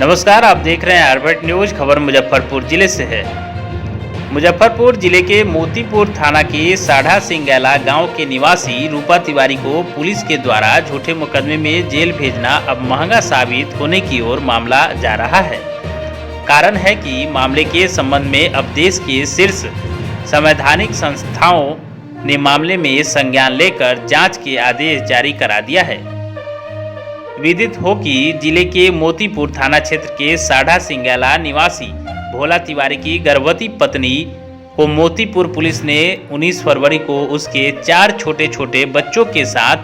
नमस्कार, आप देख रहे हैं आरबेट न्यूज। खबर मुजफ्फरपुर जिले से है। मुजफ्फरपुर जिले के मोतीपुर थाना के साढ़ा सिंगैला गांव के निवासी रूपा तिवारी को पुलिस के द्वारा झूठे मुकदमे में जेल भेजना अब महंगा साबित होने की ओर मामला जा रहा है। कारण है कि मामले के संबंध में अब देश के शीर्ष संवैधानिक संस्थाओं ने मामले में संज्ञान लेकर जांच के आदेश जारी करा दिया है। विदित हो कि जिले के मोतीपुर थाना क्षेत्र के साढ़ा सिंगैला निवासी भोला तिवारी की गर्भवती पत्नी को मोतीपुर पुलिस ने 19 फरवरी को उसके 4 छोटे छोटे बच्चों के साथ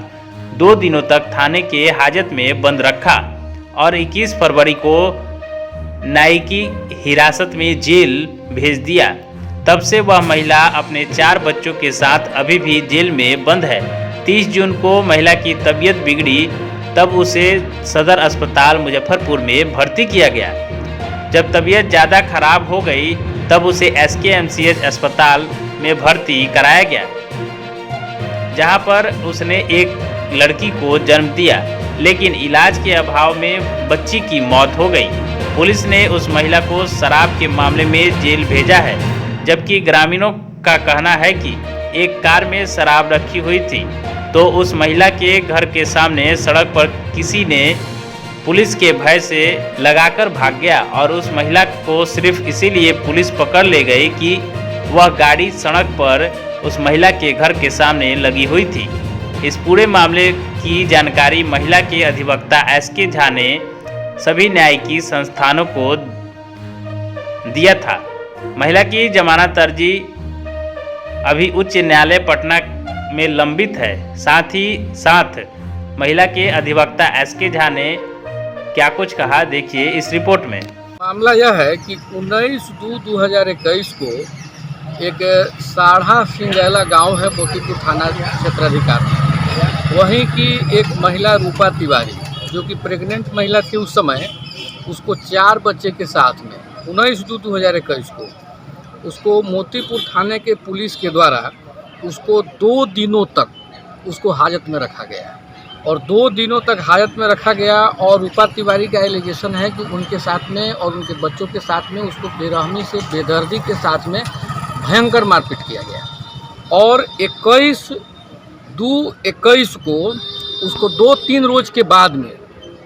2 दिनों तक थाने के हाजत में बंद रखा और 21 फरवरी को न्यायिक हिरासत में जेल भेज दिया। तब से वह महिला अपने 4 बच्चों के साथ अभी भी जेल में बंद है। 30 जून को महिला की तबीयत बिगड़ी, तब उसे सदर अस्पताल मुजफ्फरपुर में भर्ती किया गया। जब तबीयत ज़्यादा खराब हो गई तब उसे SKMCH अस्पताल में भर्ती कराया गया, जहां पर उसने एक लड़की को जन्म दिया, लेकिन इलाज के अभाव में बच्ची की मौत हो गई। पुलिस ने उस महिला को शराब के मामले में जेल भेजा है, जबकि ग्रामीणों का कहना है कि एक कार में शराब रखी हुई थी तो उस महिला के घर के सामने सड़क पर किसी ने पुलिस के भय से लगाकर भाग गया और उस महिला को सिर्फ इसीलिए पुलिस पकड़ ले गई कि वह गाड़ी सड़क पर उस महिला के घर के सामने लगी हुई थी। इस पूरे मामले की जानकारी महिला के अधिवक्ता SK झा ने सभी न्यायिक संस्थानों को दिया था। महिला की जमानत अर्जी अभी उच्च न्यायालय पटना में लंबित है। साथ ही साथ महिला के अधिवक्ता SK झा ने क्या कुछ कहा, देखिए इस रिपोर्ट में। मामला यह है कि 19/2/2021 को एक साढ़ा सिंगैला गांव है, मोतीपुर थाना क्षेत्राधिकार, वहीं की एक महिला रूपा तिवारी जो कि प्रेग्नेंट महिला थी उस समय, उसको 4 बच्चे के साथ में 19/2/2021 को उसको मोतीपुर थाने के पुलिस के द्वारा उसको 2 दिनों तक उसको हाजत में रखा गया और 2 दिनों तक हाजत में रखा गया। और रूपा तिवारी का एलिगेशन है कि उनके साथ में और उनके बच्चों के साथ में उसको बेरहमी से, बेदर्दी के साथ में भयंकर मारपीट किया गया और 21/2/21 को उसको 2-3 रोज के बाद में,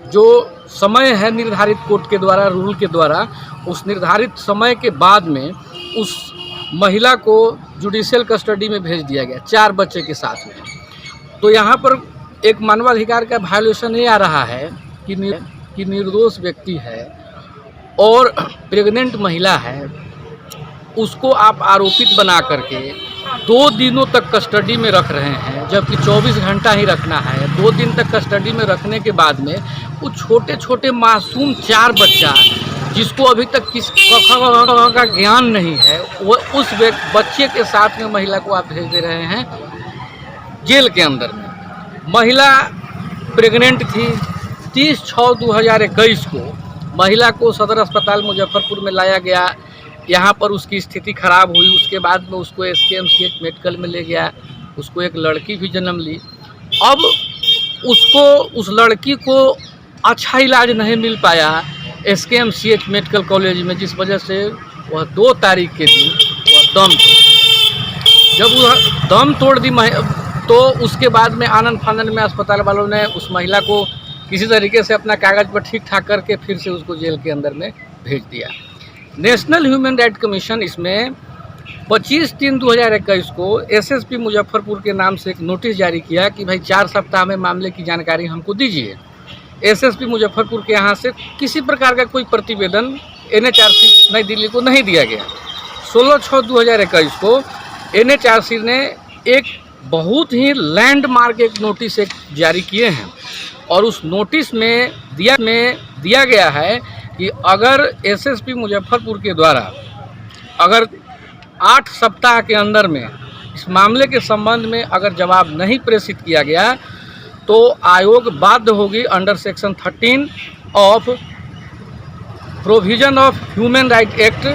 जो समय है निर्धारित कोर्ट के द्वारा, रूल के द्वारा, उस निर्धारित समय के बाद में उस महिला को जुडिशियल कस्टडी में भेज दिया गया 4 बच्चे के साथ में। तो यहाँ पर एक मानवाधिकार का वायलेशन ये आ रहा है कि निर्दोष व्यक्ति है और प्रेग्नेंट महिला है, उसको आप आरोपित बना करके 2 दिनों तक कस्टडी में रख रहे हैं, जबकि 24 घंटा ही रखना है। 2 दिन तक कस्टडी में रखने के बाद में वो छोटे छोटे मासूम 4 बच्चा, जिसको अभी तक का ज्ञान नहीं है, वो उस बच्चे के साथ में महिला को आप भेज दे रहे हैं जेल के अंदर में। महिला प्रेग्नेंट थी। 30/6/2021 को महिला को सदर अस्पताल मुजफ्फरपुर में लाया गया। यहाँ पर उसकी स्थिति खराब हुई। उसके बाद में उसको SKMCH मेडिकल में ले गया। उसको एक लड़की भी जन्म ली। अब उसको, उस लड़की को अच्छा इलाज नहीं मिल पाया SKMCH मेडिकल कॉलेज में, जिस वजह से वह 2 तारीख के दिन वह दम तोड़। जब वह दम तोड़ दी तो उसके बाद में आनंद फानंद में अस्पताल वालों ने उस महिला को किसी तरीके से अपना कागज़ पर ठीक ठाक करके फिर से उसको जेल के अंदर में भेज दिया। नेशनल ह्यूमन राइट कमीशन इसमें 25/3/2021 को SSP मुजफ्फरपुर के नाम से एक नोटिस जारी किया कि भाई 4 सप्ताह में मामले की जानकारी हमको दीजिए। SSP मुजफ्फरपुर के यहाँ से किसी प्रकार का कोई प्रतिवेदन NHRC नई दिल्ली को नहीं दिया गया। 16/6/2021 को NHRC ने एक बहुत ही लैंडमार्क एक नोटिस एक जारी किए हैं और उस नोटिस में दिया गया है कि अगर SSP मुजफ्फरपुर के द्वारा अगर 8 सप्ताह के अंदर में इस मामले के संबंध में अगर जवाब नहीं प्रेषित किया गया तो आयोग बाध्य होगी under section 13 of provision of human right act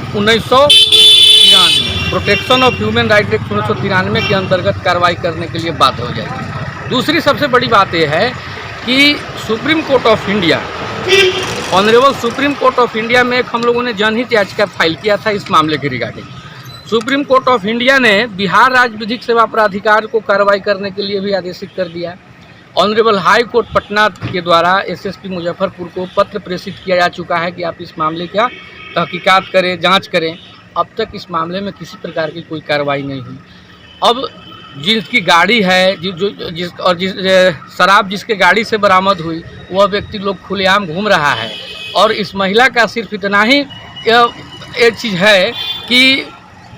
1993, protection of human right act 1993 के अंतर्गत कार्रवाई करने के लिए बाध्य हो जाएगी। दूसरी सबसे बड़ी बात यह है कि supreme court of India honourable supreme court of India में एक हम लोगों ने जनहित याचिका फाइल किया था इस मामले के regarding. Supreme court of India ने बिहार राज्य विधिक सेवा प्राधिकार को कार्रवाई करने के लिए भी आदेशित कर दिया। ऑनरेबल हाई कोर्ट पटना के द्वारा एसएसपी मुजफ्फरपुर को पत्र प्रेषित किया जा चुका है कि आप इस मामले का तहकीकात करें, जांच करें। अब तक इस मामले में किसी प्रकार की कोई कार्रवाई नहीं हुई। अब जिसकी गाड़ी है जिस शराब जिसके गाड़ी से बरामद हुई वह व्यक्ति लोग खुलेआम घूम रहा है। और इस महिला का सिर्फ इतना ही एक चीज़ है कि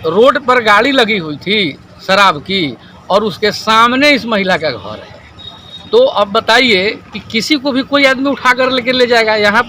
रोड पर गाड़ी लगी हुई थी शराब की और उसके सामने इस महिला का घर है। तो अब बताइए कि किसी को भी कोई आदमी उठा कर लेकर ले जाएगा, यहाँ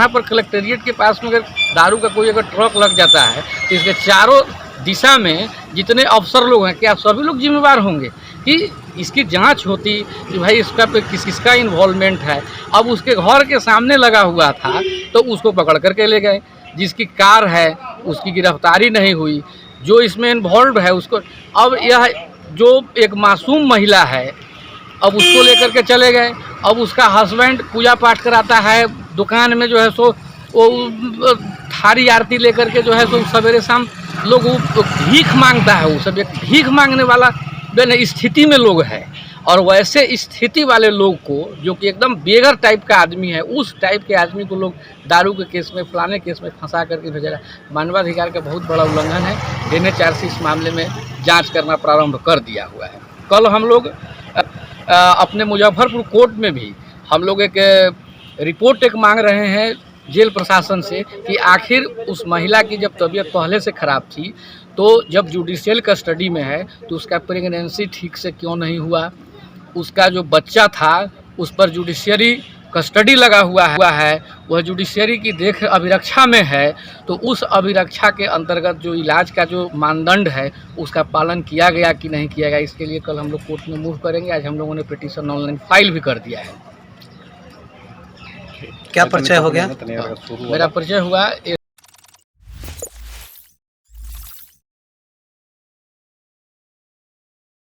पर कलेक्टेरिएट के पास में अगर दारू का कोई अगर ट्रक लग जाता है तो इसके चारों दिशा में जितने अफसर लोग हैं क्या सभी लोग जिम्मेवार होंगे कि इसकी जांच होती कि भाई इसका पे किसका इन्वॉल्वमेंट है। अब उसके घर के सामने लगा हुआ था तो उसको पकड़ करके ले गए। जिसकी कार है उसकी गिरफ्तारी नहीं हुई, जो इसमें इन्वॉल्व है उसको। अब यह जो एक मासूम महिला है अब उसको लेकर के चले गए। अब उसका हस्बैंड पूजा पाठ कराता है दुकान में, जो है सो वो थारी आरती लेकर के जो है सो सवेरे शाम लोग भीख मांगता है। वो सब एक भीख मांगने वाला स्थिति में लोग हैं। और वैसे स्थिति वाले लोग को जो कि एकदम बेघर टाइप का आदमी है, उस टाइप के आदमी को लोग दारू के केस में, फलाने केस में फंसा करके भेजेगा। मानवाधिकार का बहुत बड़ा उल्लंघन है। एनएचआरसी इस मामले में जांच करना प्रारंभ कर दिया हुआ है। कल हम लोग अपने मुजफ्फरपुर कोर्ट में भी हम लोग एक रिपोर्ट मांग रहे हैं जेल प्रशासन से कि आखिर उस महिला की जब तबीयत पहले से ख़राब थी तो जब जुडिशियल कस्टडी में है तो उसका प्रेगनेंसी ठीक से क्यों नहीं हुआ। उसका जो बच्चा था उस पर जुडिशियरी कस्टडी लगा हुआ है, वह जुडिशियरी की देख अभिरक्षा में है। तो उस अभिरक्षा के अंतर्गत जो इलाज का जो मानदंड है उसका पालन किया गया कि नहीं किया गया, इसके लिए कल हम लोग कोर्ट में मूव करेंगे। आज हम लोगों ने पिटीशन ऑनलाइन फाइल भी कर दिया है। क्या परिचय हो गया? मेरा परिचय हुआ